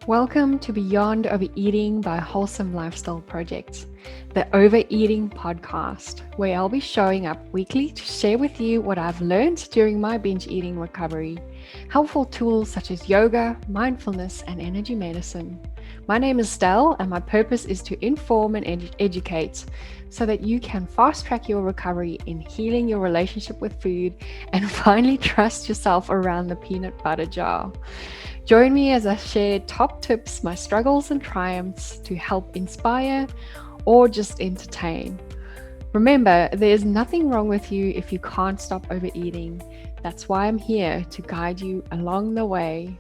Welcome to Beyond Overeating by Wholesome Lifestyle Project, the Overeating podcast, where I'll be showing up weekly to share with you what I've learned during my binge eating recovery, helpful tools such as yoga, mindfulness, and energy medicine. My name is Stell, and my purpose is to inform and educate so that you can fast track your recovery in healing your relationship with food and finally trust yourself around the peanut butter jar. Join me as I share top tips, my struggles and triumphs to help inspire or just entertain. Remember, there's nothing wrong with you if you can't stop overeating. That's why I'm here to guide you along the way.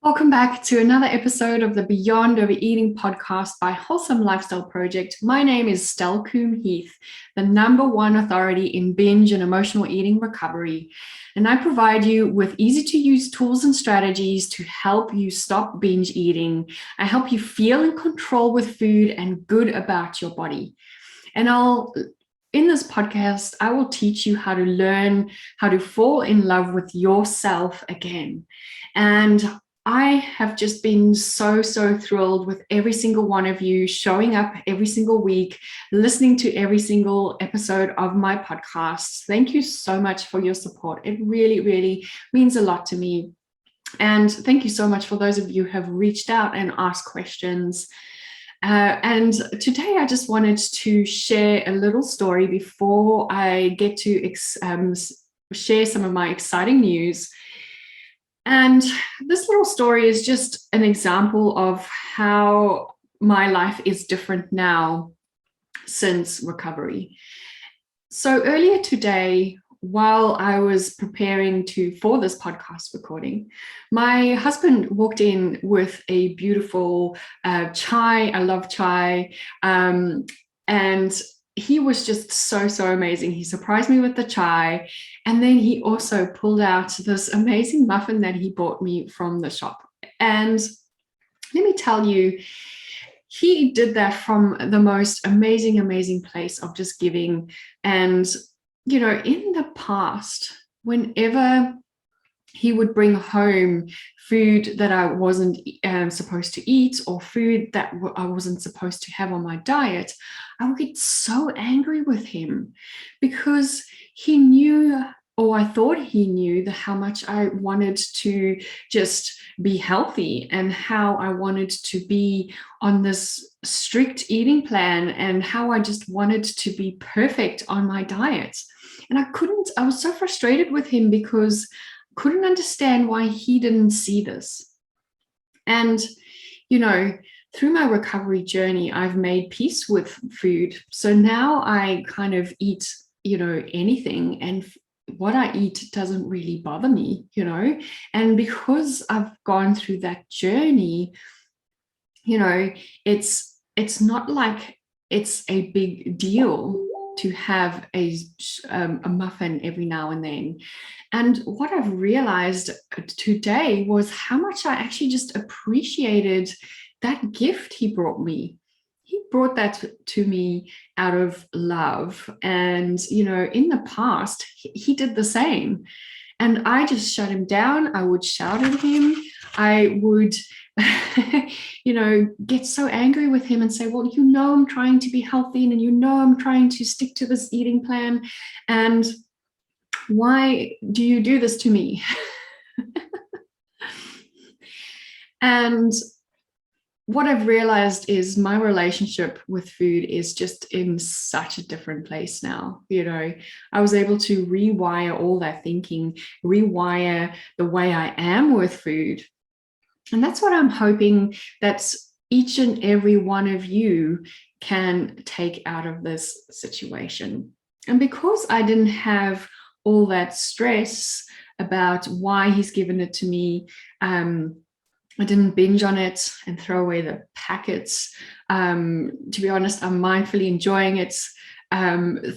Welcome back to another episode of the Beyond Overeating podcast by Wholesome Lifestyle Project. My name is Stell Coombe-Heath, the #1 authority in binge and emotional eating recovery. And I provide you with easy-to-use tools and strategies to help you stop binge eating. I help you feel in control with food and good about your body. And in this podcast, I will teach you how to learn how to fall in love with yourself again. And I have just been so thrilled with every single one of you showing up every single week, listening to every single episode of my podcasts. Thank you so much for your support. It really means a lot to me. And thank you so much for those of you who have reached out and asked questions. And today I just wanted to share a little story before I get to share some of my exciting news. And this little story is just an example of how my life is different now since recovery. So earlier today, while I was preparing for this podcast recording, my husband walked in with a beautiful chai. I love chai. And he was just so amazing. He surprised me with the chai. And then he also pulled out this amazing muffin that he bought me from the shop. And let me tell you, he did that from the most amazing place of just giving. And, you know, in the past, whenever he would bring home food that I wasn't supposed to eat, or food that I wasn't supposed to have on my diet, I would get so angry with him because he knew, or I thought he knew, how much I wanted to just be healthy and how I wanted to be on this strict eating plan and how I just wanted to be perfect on my diet. And I was so frustrated with him because I couldn't understand why he didn't see this. And, you know, through my recovery journey, I've made peace with food. So now I kind of eat, anything, and what I eat doesn't really bother me, and because I've gone through that journey, it's not like it's a big deal to have a muffin every now and then. And what I've realized today was how much I actually just appreciated that gift he brought me. He brought that to me out of love. And, in the past, he did the same. And I just shut him down. I would shout at him. I would, get so angry with him and say, well, I'm trying to be healthy and I'm trying to stick to this eating plan. And why do you do this to me? And what I've realized is my relationship with food is just in such a different place now. I was able to rewire all that thinking, rewire the way I am with food. And that's what I'm hoping that each and every one of you can take out of this situation. And because I didn't have all that stress about why he's given it to me, I didn't binge on it and throw away the packets. To be honest, I'm mindfully enjoying it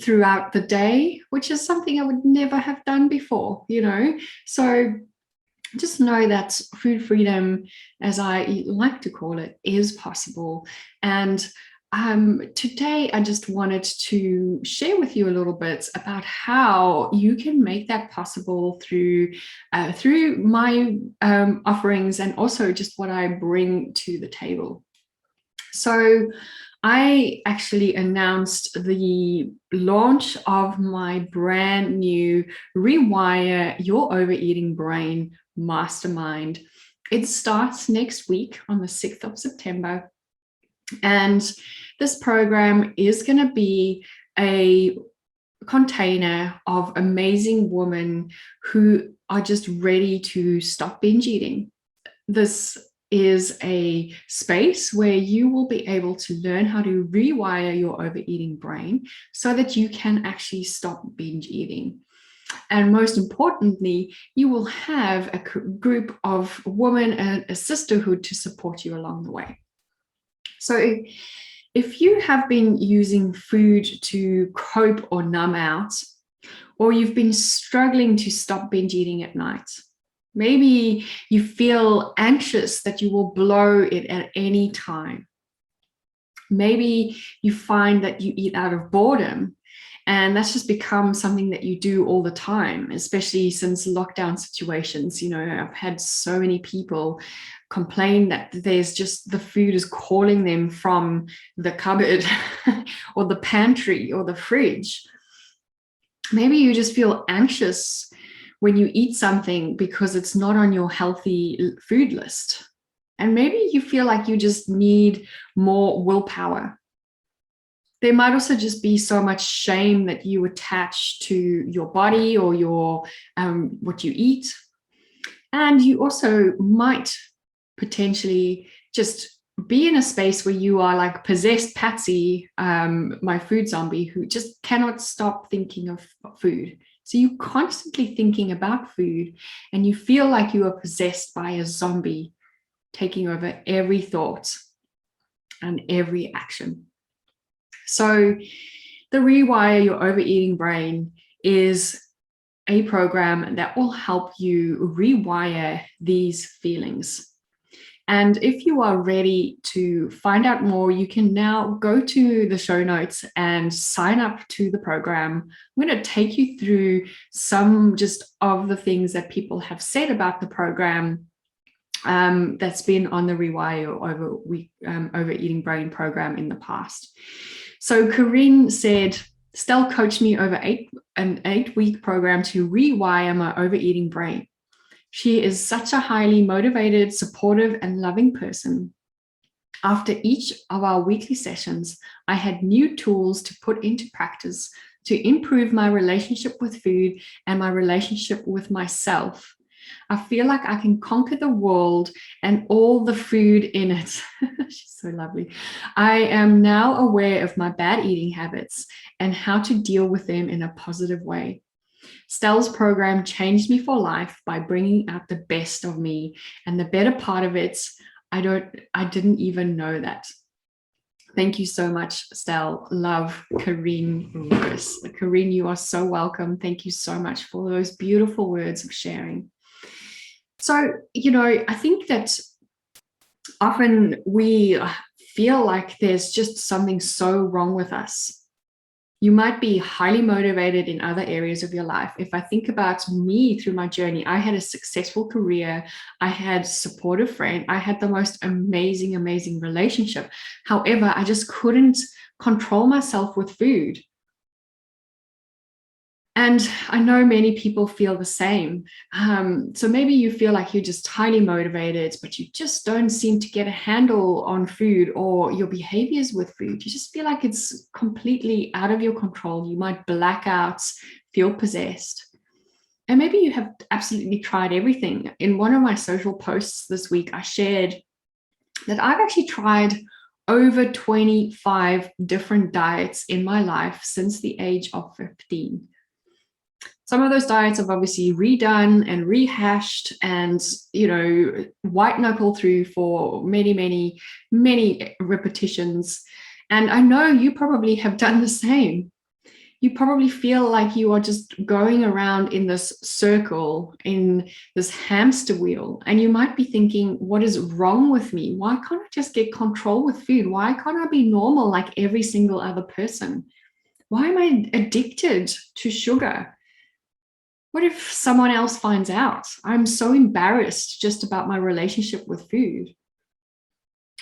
throughout the day, which is something I would never have done before, So just know that food freedom, as I like to call it, is possible. And Today, I just wanted to share with you a little bit about how you can make that possible through my offerings and also just what I bring to the table. So I actually announced the launch of my brand new Rewire Your Overeating Brain Mastermind. It starts next week on the 6th of September. And this program is going to be a container of amazing women who are just ready to stop binge eating. This is a space where you will be able to learn how to rewire your overeating brain so that you can actually stop binge eating. And most importantly, you will have a group of women and a sisterhood to support you along the way. So if you have been using food to cope or numb out, or you've been struggling to stop binge eating at night, maybe you feel anxious that you will blow it at any time. Maybe you find that you eat out of boredom, and that's just become something that you do all the time, especially since lockdown situations. You know, I've had so many people complain that there's just the food is calling them from the cupboard or the pantry or the fridge. Maybe you just feel anxious when you eat something because it's not on your healthy food list. And maybe you feel like you just need more willpower. There might also just be so much shame that you attach to your body or your what you eat. And you also might potentially just be in a space where you are like possessed Patsy, my food zombie, who just cannot stop thinking of food. So you're constantly thinking about food and you feel like you are possessed by a zombie taking over every thought and every action. So the Rewire Your Overeating Brain is a program that will help you rewire these feelings. And if you are ready to find out more, you can now go to the show notes and sign up to the program. I'm going to take you through some just of the things that people have said about the program that's been on the Rewire Your Overeating Brain program in the past. So Corinne said, Stell coached me over an 8-week program to rewire my overeating brain. She is such a highly motivated, supportive, and loving person. After each of our weekly sessions, I had new tools to put into practice to improve my relationship with food and my relationship with myself. I feel like I can conquer the world and all the food in it. She's so lovely. I am now aware of my bad eating habits and how to deal with them in a positive way. Stell's program changed me for life by bringing out the best of me, and the better part of it, I didn't even know that. Thank you so much, Stell. Love, Corinne Lewis. Corinne, you are so welcome. Thank you so much for those beautiful words of sharing. So, you know, I think that often we feel like there's just something so wrong with us. You might be highly motivated in other areas of your life. If I think about me through my journey, I had a successful career. I had a supportive friend. I had the most amazing, amazing relationship. However, I just couldn't control myself with food. And I know many people feel the same. So maybe you feel like you're just highly motivated, but you just don't seem to get a handle on food or your behaviors with food. You just feel like it's completely out of your control. You might black out, feel possessed. And maybe you have absolutely tried everything. In one of my social posts this week, I shared that I've actually tried over 25 different diets in my life since the age of 15. Some of those diets I've obviously redone and rehashed and, you know, white knuckle through for many, many, many repetitions. And I know you probably have done the same. You probably feel like you are just going around in this circle, in this hamster wheel, and you might be thinking, what is wrong with me? Why can't I just get control with food? Why can't I be normal like every single other person? Why am I addicted to sugar? What if someone else finds out? I'm so embarrassed just about my relationship with food.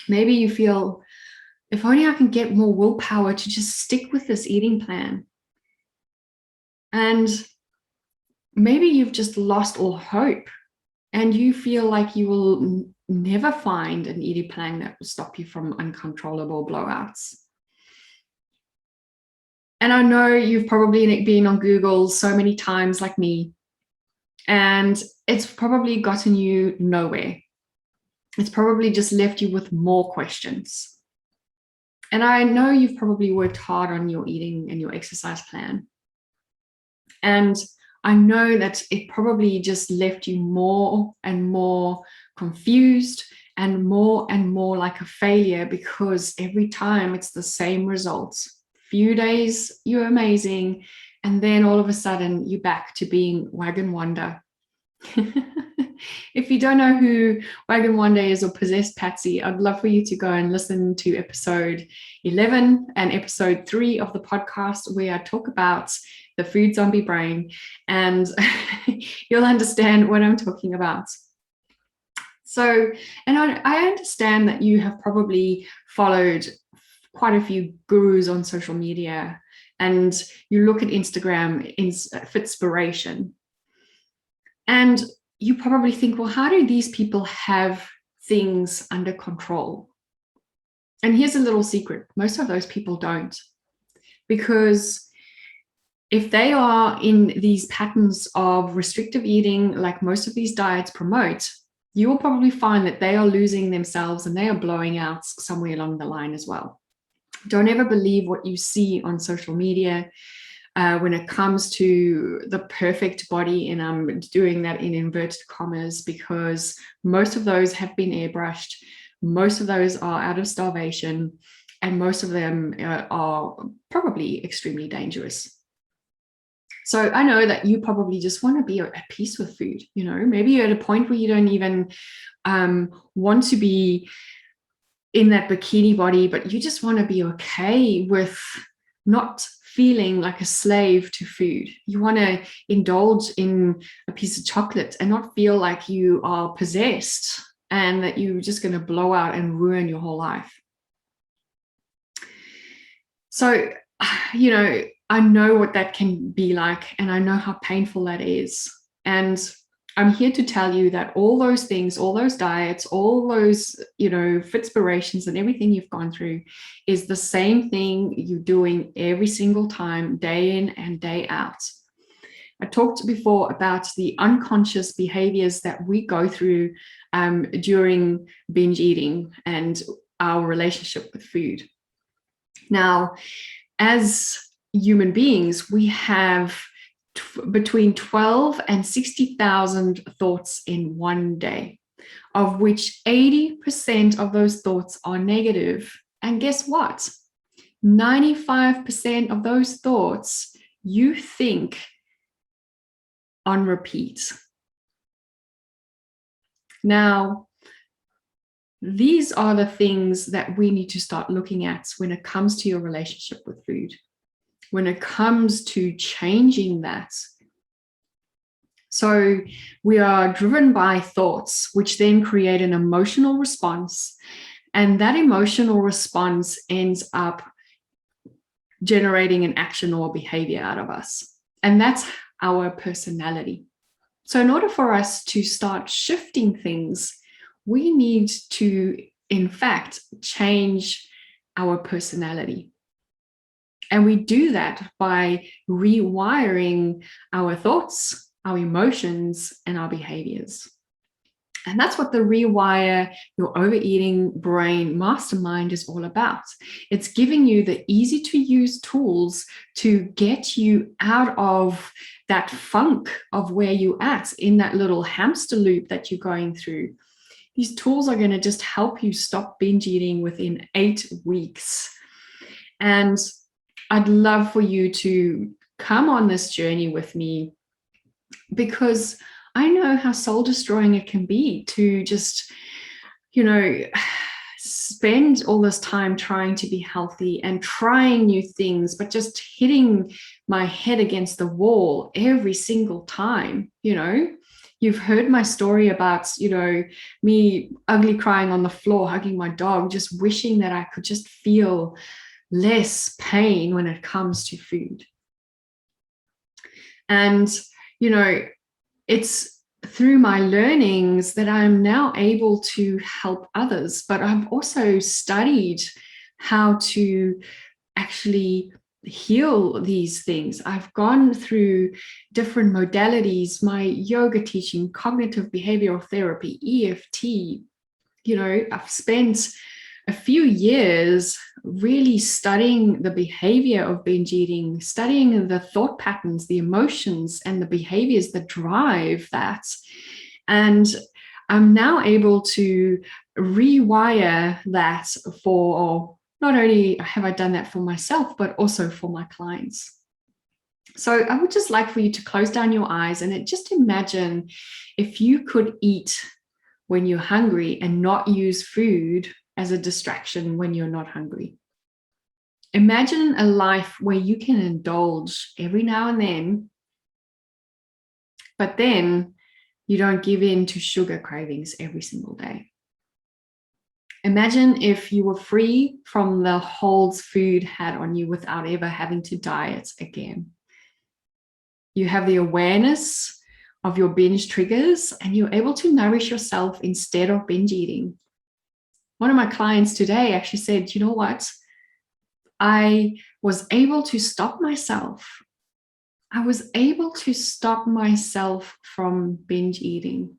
Maybe you feel, if only I can get more willpower to just stick with this eating plan. And maybe you've just lost all hope and you feel like you will never find an eating plan that will stop you from uncontrollable blowouts. And I know you've probably been on Google so many times like me, and it's probably gotten you nowhere. It's probably just left you with more questions. And I know you've probably worked hard on your eating and your exercise plan. And I know that it probably just left you more and more confused and more like a failure, because every time it's the same results. Few days you're amazing, and then all of a sudden you're back to being Wagon Wonder. If you don't know who Wagon Wonder is, or Possessed Patsy, I'd love for you to go and listen to episode 11 and episode 3 of the podcast, where I talk about the food zombie brain, and you'll understand what I'm talking about. So, and I understand that you have probably followed quite a few gurus on social media, and you look at Instagram for inspiration. And you probably think, well, how do these people have things under control? And here's a little secret. Most of those people don't. Because if they are in these patterns of restrictive eating, like most of these diets promote, you will probably find that they are losing themselves and they are blowing out somewhere along the line as well. Don't ever believe what you see on social media when it comes to the perfect body, and I'm doing that in inverted commas, because most of those have been airbrushed, most of those are out of starvation, and most of them are probably extremely dangerous. So I know that you probably just want to be at peace with food. You know, maybe you're at a point where you don't even want to be in that bikini body, but you just want to be okay with not feeling like a slave to food. You want to indulge in a piece of chocolate and not feel like you are possessed and that you're just going to blow out and ruin your whole life. So, you know, I know what that can be like, and I know how painful that is. And I'm here to tell you that all those things, all those diets, all those, you know, fitspirations and everything you've gone through is the same thing you're doing every single time, day in and day out. I talked before about the unconscious behaviors that we go through during binge eating and our relationship with food. Now, as human beings, we have between 12 and 60,000 thoughts in one day, of which 80% of those thoughts are negative. And guess what? 95% of those thoughts you think on repeat. Now, these are the things that we need to start looking at when it comes to your relationship with food, when it comes to changing that. So we are driven by thoughts, which then create an emotional response. And that emotional response ends up generating an action or behavior out of us. And that's our personality. So in order for us to start shifting things, we need to, in fact, change our personality. And we do that by rewiring our thoughts, our emotions, and our behaviors. And that's what the Rewire Your Overeating Brain Mastermind is all about. It's giving you the easy to use tools to get you out of that funk of where you're at in that little hamster loop that you're going through. These tools are going to just help you stop binge eating within 8 weeks. And I'd love for you to come on this journey with me, because I know how soul destroying it can be to just, spend all this time trying to be healthy and trying new things, but just hitting my head against the wall every single time. You've heard my story about, me ugly crying on the floor, hugging my dog, just wishing that I could just feel less pain when it comes to food. And, it's through my learnings that I'm now able to help others, but I've also studied how to actually heal these things. I've gone through different modalities, my yoga teaching, cognitive behavioral therapy, EFT. I've spent a few years really studying the behavior of binge eating, studying the thought patterns, the emotions, and the behaviors that drive that. And I'm now able to rewire that for, not only have I done that for myself, but also for my clients. So I would just like for you to close down your eyes and just imagine if you could eat when you're hungry and not use food as a distraction when you're not hungry. Imagine a life where you can indulge every now and then, but then you don't give in to sugar cravings every single day. Imagine if you were free from the holds food had on you without ever having to diet again. You have the awareness of your binge triggers and you're able to nourish yourself instead of binge eating. One of my clients today actually said, you know what? I was able to stop myself. I was able to stop myself from binge eating.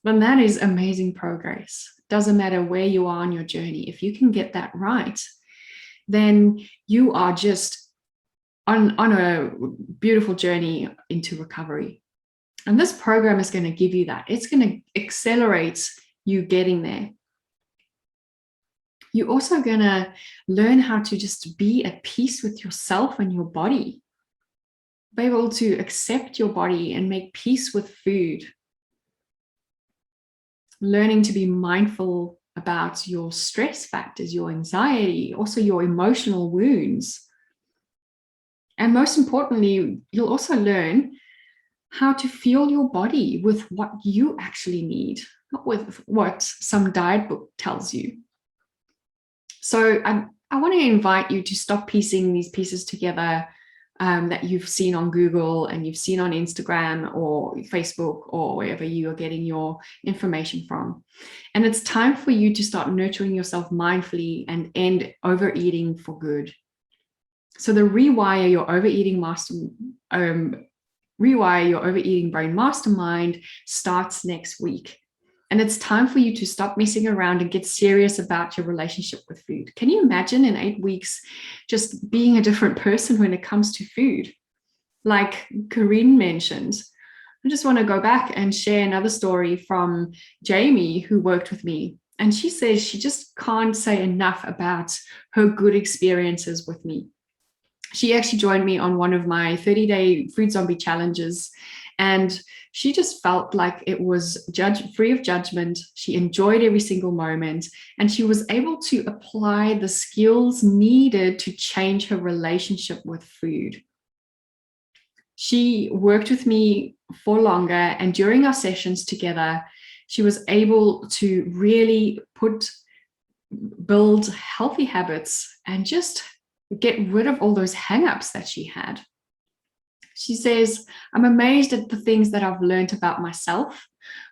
And that is amazing progress. Doesn't matter where you are on your journey. If you can get that right, then you are just on a beautiful journey into recovery. And this program is going to give you that. It's going to accelerate you getting there. You're also going to learn how to just be at peace with yourself and your body. Be able to accept your body and make peace with food. Learning to be mindful about your stress factors, your anxiety, also your emotional wounds. And most importantly, you'll also learn how to fuel your body with what you actually need, not with what some diet book tells you. So I want to invite you to stop piecing these pieces together that you've seen on Google and you've seen on Instagram or Facebook or wherever you are getting your information from. And it's time for you to start nurturing yourself mindfully and end overeating for good. So the Rewire Your Overeating Brain Mastermind starts next week. And it's time for you to stop messing around and get serious about your relationship with food. Can you imagine in 8 weeks just being a different person when it comes to food? Like Corinne mentioned, I just want to go back and share another story from Jamie, who worked with me. And she says she just can't say enough about her good experiences with me. She actually joined me on one of my 30-day food zombie challenges, and she just felt like it was free of judgment. She enjoyed every single moment, and she was able to apply the skills needed to change her relationship with food. She worked with me for longer, and during our sessions together, she was able to really build healthy habits and just get rid of all those hang-ups that she had. She says, I'm amazed at the things that I've learned about myself,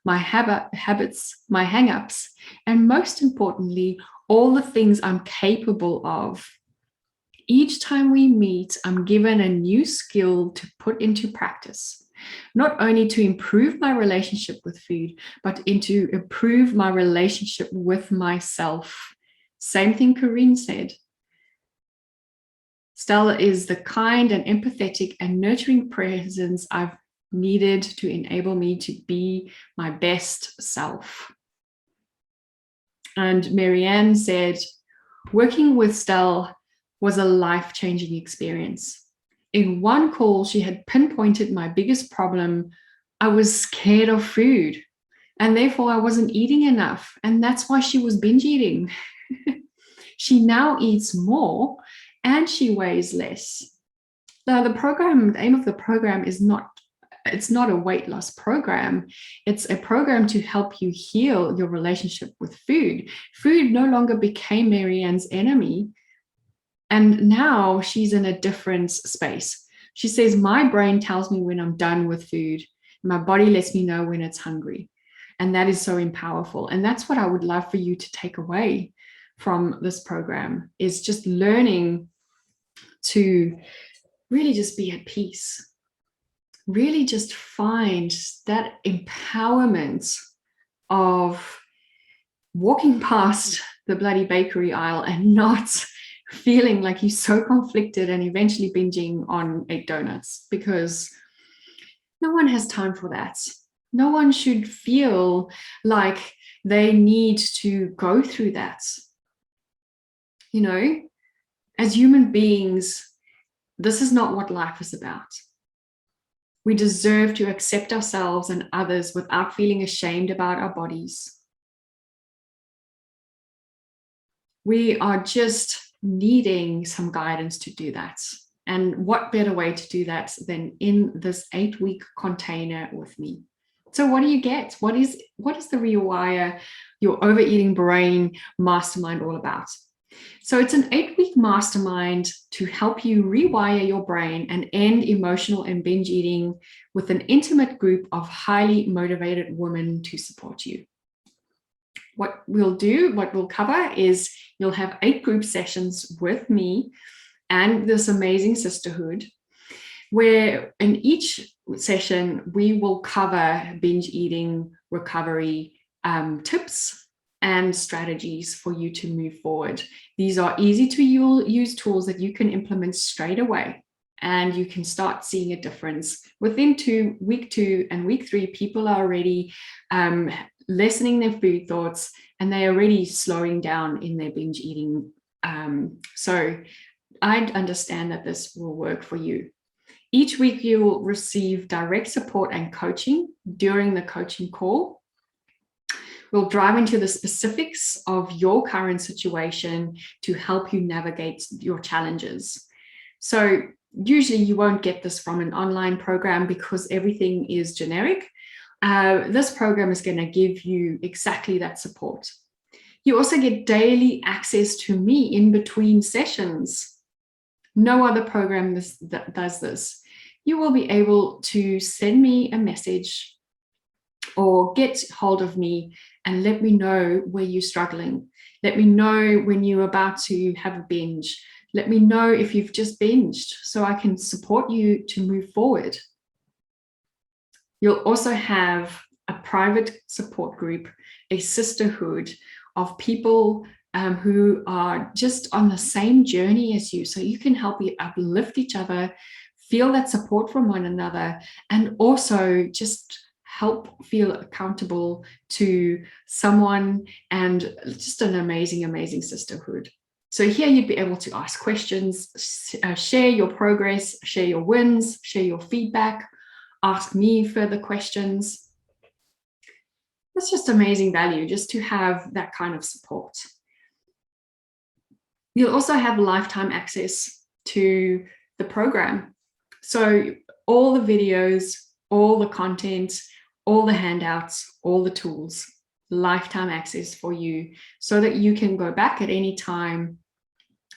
my habits, my hang-ups, and most importantly, all the things I'm capable of. Each time we meet, I'm given a new skill to put into practice, not only to improve my relationship with food, but to improve my relationship with myself. Same thing Corinne said. Stella is the kind and empathetic and nurturing presence I've needed to enable me to be my best self. And Marianne said, working with Stella was a life-changing experience. In one call, she had pinpointed my biggest problem. I was scared of food, and therefore I wasn't eating enough. And that's why she was binge eating. She now eats more and she weighs less. Now, the aim of the program is it's not a weight loss program. It's a program to help you heal your relationship with food. Food no longer became Marianne's enemy. And now she's in a different space. She says, my brain tells me when I'm done with food. My body lets me know when it's hungry. And that is so powerful. And that's what I would love for you to take away from this program, is just learning to really just be at peace. Really just find that empowerment of walking past the bloody bakery aisle and not feeling like you're so conflicted and eventually binging on 8 donuts, because no one has time for that. No one should feel like they need to go through that. You know, as human beings, this is not what life is about. We deserve to accept ourselves and others without feeling ashamed about our bodies. We are just needing some guidance to do that. And what better way to do that than in this 8-week container with me? So what do you get? What is the Rewire Your Overeating Brain Mastermind all about? So it's an 8-week mastermind to help you rewire your brain and end emotional and binge eating with an intimate group of highly motivated women to support you. What we'll cover is you'll have 8 group sessions with me and this amazing sisterhood, where in each session, we will cover binge eating recovery tips and strategies for you to move forward. These are easy to use tools that you can implement straight away, and you can start seeing a difference. Within week 2 and week 3, people are already lessening their food thoughts, and they are already slowing down in their binge eating. So I understand that this will work for you. Each week you will receive direct support and coaching during the coaching call. We'll dive into the specifics of your current situation to help you navigate your challenges. So usually you won't get this from an online program because everything is generic. This program is going to give you exactly that support. You also get daily access to me in between sessions. No other program that does this. You will be able to send me a message or get hold of me and let me know where you're struggling. Let me know when you're about to have a binge. Let me know if you've just binged so I can support you to move forward. You'll also have a private support group, a sisterhood of people who are just on the same journey as you. So you can help you uplift each other, feel that support from one another, and also just help feel accountable to someone, and just an amazing, amazing sisterhood. So here you'd be able to ask questions, share your progress, share your wins, share your feedback, ask me further questions. That's just amazing value just to have that kind of support. You'll also have lifetime access to the program. So all the videos, all the content, all the handouts, all the tools, lifetime access for you so that you can go back at any time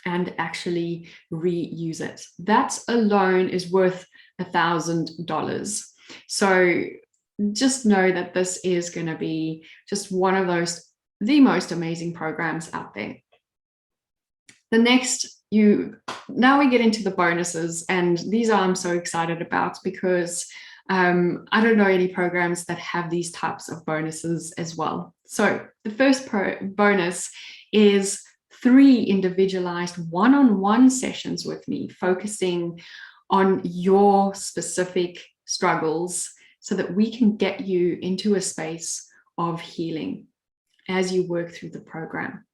and actually reuse it. That alone is worth $1,000. So just know that this is going to be just one of the most amazing programs out there. The next, now we get into the bonuses, and these I'm so excited about because I don't know any programs that have these types of bonuses as well. So the first bonus is 3 individualized one-on-one sessions with me, focusing on your specific struggles so that we can get you into a space of healing as you work through the program.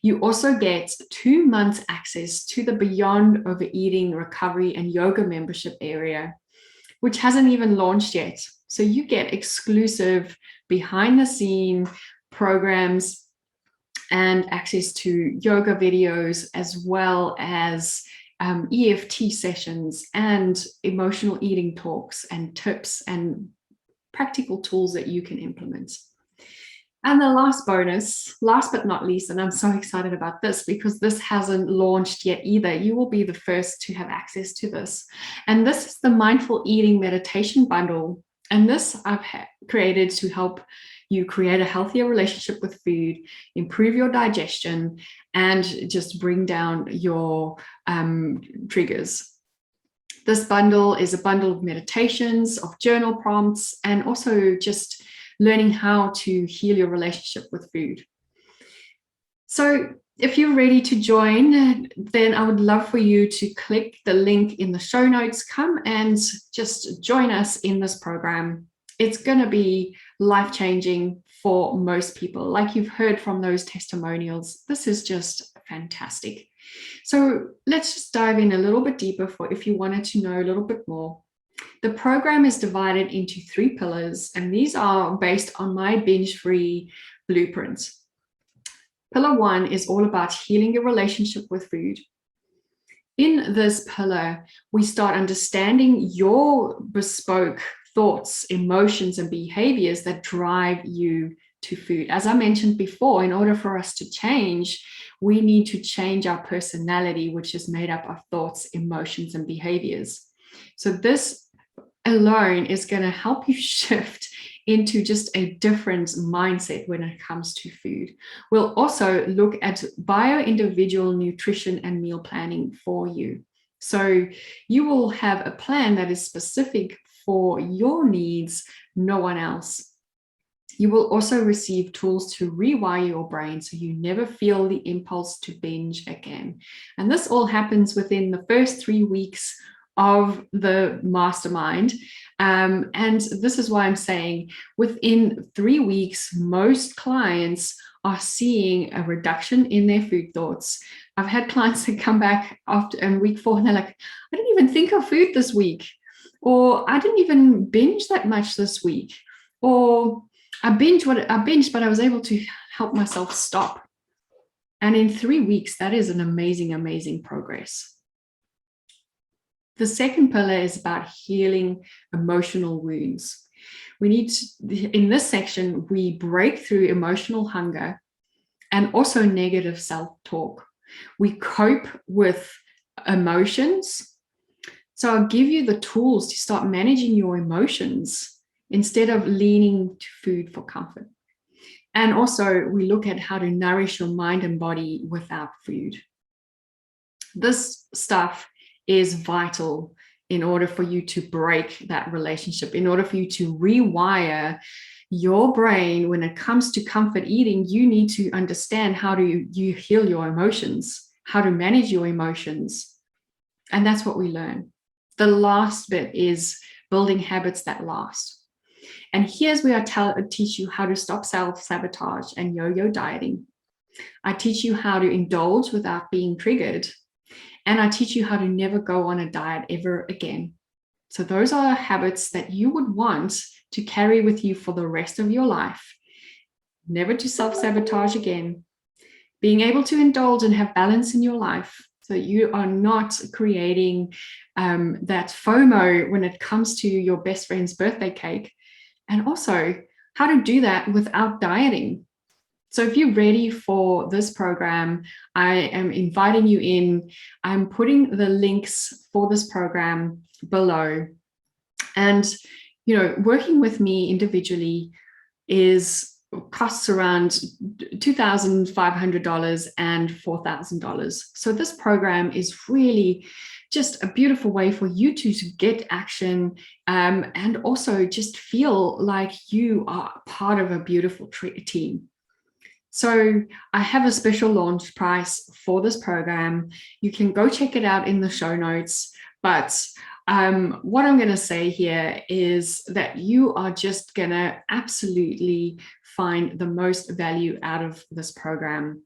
You also get 2 months access to the Beyond Overeating Recovery and Yoga membership area, which hasn't even launched yet. So you get exclusive behind the scene programs and access to yoga videos, as well as EFT sessions and emotional eating talks and tips and practical tools that you can implement. And the last bonus, last but not least, and I'm so excited about this because this hasn't launched yet either. You will be the first to have access to this. And this is the Mindful Eating Meditation Bundle. And this I've created to help you create a healthier relationship with food, improve your digestion, and just bring down your triggers. This bundle is a bundle of meditations, of journal prompts, and also just learning how to heal your relationship with food. So if you're ready to join, then I would love for you to click the link in the show notes. Come and just join us in this program. It's going to be life-changing for most people. Like you've heard from those testimonials, this is just fantastic. So let's just dive in a little bit deeper for if you wanted to know a little bit more. The program is divided into 3 pillars, and these are based on my binge-free blueprint. Pillar 1 is all about healing your relationship with food. In this pillar, we start understanding your bespoke thoughts, emotions, and behaviors that drive you to food. As I mentioned before, in order for us to change, we need to change our personality, which is made up of thoughts, emotions, and behaviors. So this alone is going to help you shift into just a different mindset when it comes to food. We'll also look at bio-individual nutrition and meal planning for you. So you will have a plan that is specific for your needs, no one else. You will also receive tools to rewire your brain so you never feel the impulse to binge again. And this all happens within the first 3 weeks of the mastermind. And this is why I'm saying within 3 weeks, most clients are seeing a reduction in their food thoughts. I've had clients that come back after in week 4 and they're like, I didn't even think of food this week, or I didn't even binge that much this week, or I binged, but I was able to help myself stop. And in 3 weeks, that is an amazing, amazing progress. The second pillar is about healing emotional wounds. We need to, in this section, we break through emotional hunger and also negative self-talk. We cope with emotions. So I'll give you the tools to start managing your emotions instead of leaning to food for comfort. And also we look at how to nourish your mind and body without food. This stuff is vital in order for you to break that relationship, in order for you to rewire your brain. When it comes to comfort eating, you need to understand how do you heal your emotions, how to manage your emotions. And that's what we learn. The last bit is building habits that last. And here's where I teach you how to stop self-sabotage and yo-yo dieting. I teach you how to indulge without being triggered. And I teach you how to never go on a diet ever again. So those are habits that you would want to carry with you for the rest of your life. Never to self-sabotage again. Being able to indulge and have balance in your life so you are not creating that FOMO when it comes to your best friend's birthday cake. And also how to do that without dieting. So if you're ready for this program, I am inviting you in. I'm putting the links for this program below. And, you know, working with me individually costs around $2,500 and $4,000. So this program is really just a beautiful way for you to get action and also just feel like you are part of a beautiful team. So I have a special launch price for this program. You can go check it out in the show notes. But what I'm going to say here is that you are just going to absolutely find the most value out of this program.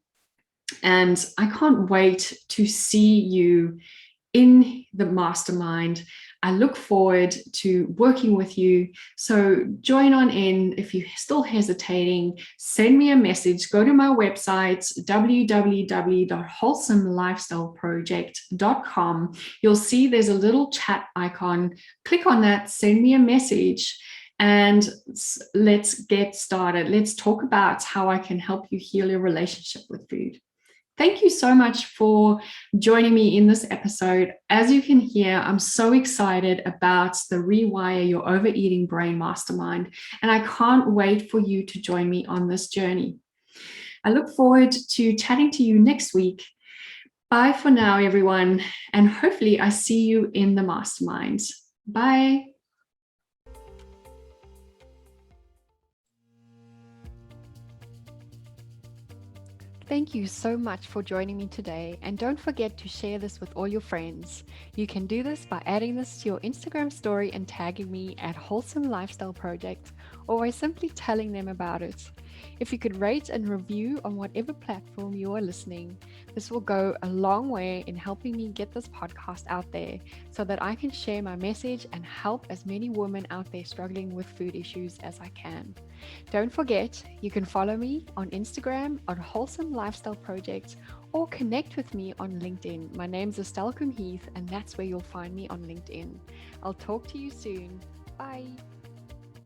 And I can't wait to see you in the mastermind. I look forward to working with you. So join on in. If you're still hesitating, send me a message. Go to my website, www.wholesomelifestyleproject.com. You'll see there's a little chat icon. Click on that, send me a message, and let's get started. Let's talk about how I can help you heal your relationship with food. Thank you so much for joining me in this episode. As you can hear, I'm so excited about the Rewire Your Overeating Brain Mastermind, and I can't wait for you to join me on this journey. I look forward to chatting to you next week. Bye for now, everyone, and hopefully I see you in the mastermind. Bye. Thank you so much for joining me today, and don't forget to share this with all your friends. You can do this by adding this to your Instagram story and tagging me at Wholesome Lifestyle Project, or by simply telling them about it. If you could rate and review on whatever platform you are listening, this will go a long way in helping me get this podcast out there so that I can share my message and help as many women out there struggling with food issues as I can. Don't forget, you can follow me on Instagram at Wholesome Lifestyle Project or connect with me on LinkedIn. My name's Coombe-Heath, and that's where you'll find me on LinkedIn. I'll talk to you soon. Bye.